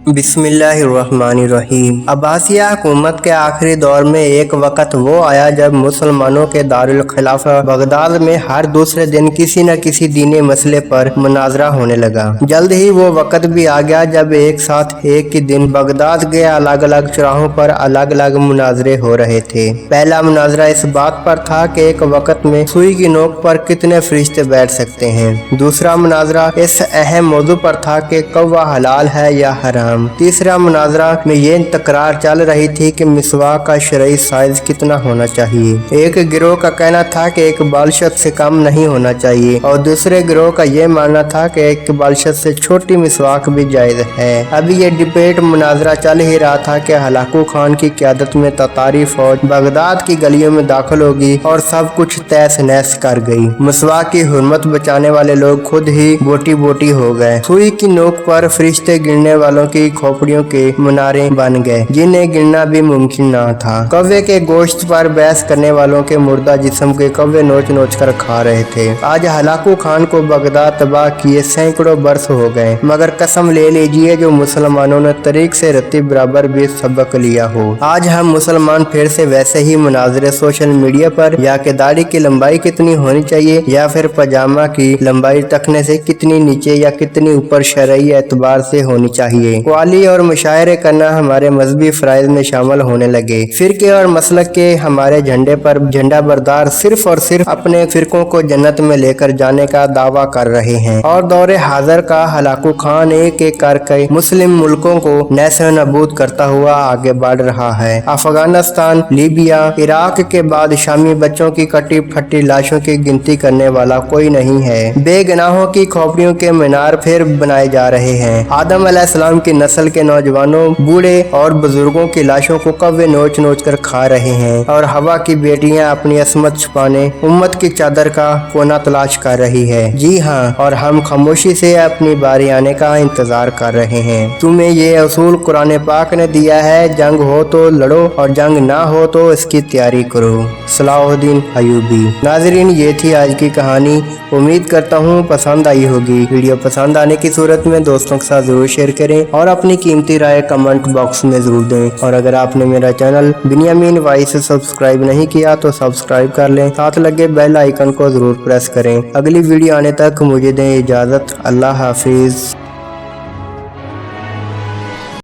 बिस्मिल्लाहिर्रहमानिर्रहीम। अब्बासिया हुकूमत के आखिरी दौर में एक वक़्त वो आया जब मुसलमानों के दारुल खिलाफा बगदाद में हर दूसरे दिन किसी न किसी दीनी मसले पर मुनाजरा होने लगा। जल्द ही वो वक़्त भी आ गया जब एक साथ एक ही दिन बगदाद के अलग अलग चौराहों पर अलग अलग मुनाजरे हो रहे थे। पहला मुनाजरा इस बात पर था कि एक वक़्त में सुई की नोक पर कितने फरिश्ते बैठ सकते हैं। दूसरा मुनाजरा इस अहम मौजू पर था कि कौवा हलाल है या हराम। तीसरा मुनाजरा में ये तकरार चल रही थी कि मिसवाक का शरई साइज कितना होना चाहिए। एक गिरोह का कहना था कि एक बालशत से कम नहीं होना चाहिए और दूसरे गिरोह का ये मानना था कि एक बालशत से छोटी मिसवाक भी जायज है। अभी ये डिबेट मुनाजरा चल ही रहा था कि हलाकू खान की क़यादत में ततारी फौज बगदाद की गलियों में दाखिल होगी और सब कुछ तहस नहस कर गई। मिसवाक की हुर्मत बचाने वाले लोग खुद ही बोटी बोटी हो गए। सुई की नोक पर फरिश्ते गिनने वालों की खोपड़ियों के मुनारे बन गए जिन्हें गिनना भी मुमकिन न था। कौवे के गोश्त पर बहस करने वालों के मुर्दा जिस्म के कौवे नोच नोच कर खा रहे थे। आज हलाकू खान को बगदाद तबाह किए सैकड़ों बरस हो गए, मगर कसम ले लीजिए जो मुसलमानों ने तरीक से रत्ती बराबर भी सबक लिया हो। आज हम मुसलमान फिर से वैसे ही मुनाजरे सोशल मीडिया पर या कि दाढ़ी की लंबाई कितनी होनी चाहिए या फिर पजामा की लंबाई तखने से कितनी नीचे या कितनी ऊपर शरई एतबार से होनी चाहिए। वाली और मुशायरे करना हमारे मजहबी फ़राइज़ में शामिल होने लगे। फिरके और मसलक के हमारे झंडे पर झंडा बरदार सिर्फ और सिर्फ अपने फिरकों को जन्नत में लेकर जाने का दावा कर रहे हैं और दौरे हाजिर का हलाकू खान एक एक करके मुस्लिम मुल्कों को नैसो नबूद करता हुआ आगे बढ़ रहा है। अफगानिस्तान, लीबिया, इराक के बाद शामी बच्चों की कटी फटी लाशों की गिनती करने वाला कोई नहीं है। बेगनाहों की खोपड़ियों के मीनार फिर बनाए जा रहे हैं। आदम अलैहिस्सलाम की नस्ल के नौजवानों, बूढ़े और बुजुर्गों की लाशों को कौवे नोच नोच कर खा रहे हैं और हवा की बेटियां अपनी असमत छुपाने उम्मत की चादर का कोना तलाश कर रही है। जी हाँ, और हम खामोशी से अपनी बारी आने का इंतजार कर रहे हैं। तुम्हें ये असूल कुरान पाक ने दिया है, जंग हो तो लड़ो और जंग ना हो तो इसकी तैयारी करो। सलाहुद्दीन अयूबी। नाजरीन, ये थी आज की कहानी। उम्मीद करता हूँ पसंद आई होगी। वीडियो पसंद आने की सूरत में दोस्तों के साथ जरूर शेयर करें और अपनी कीमती राय कमेंट बॉक्स में जरूर दें। और अगर आपने मेरा चैनल बिनियामीन वॉइस सब्सक्राइब नहीं किया तो सब्सक्राइब कर लें, साथ लगे बेल आइकन को जरूर प्रेस करें। अगली वीडियो आने तक मुझे दें इजाज़त। अल्लाह हाफिज।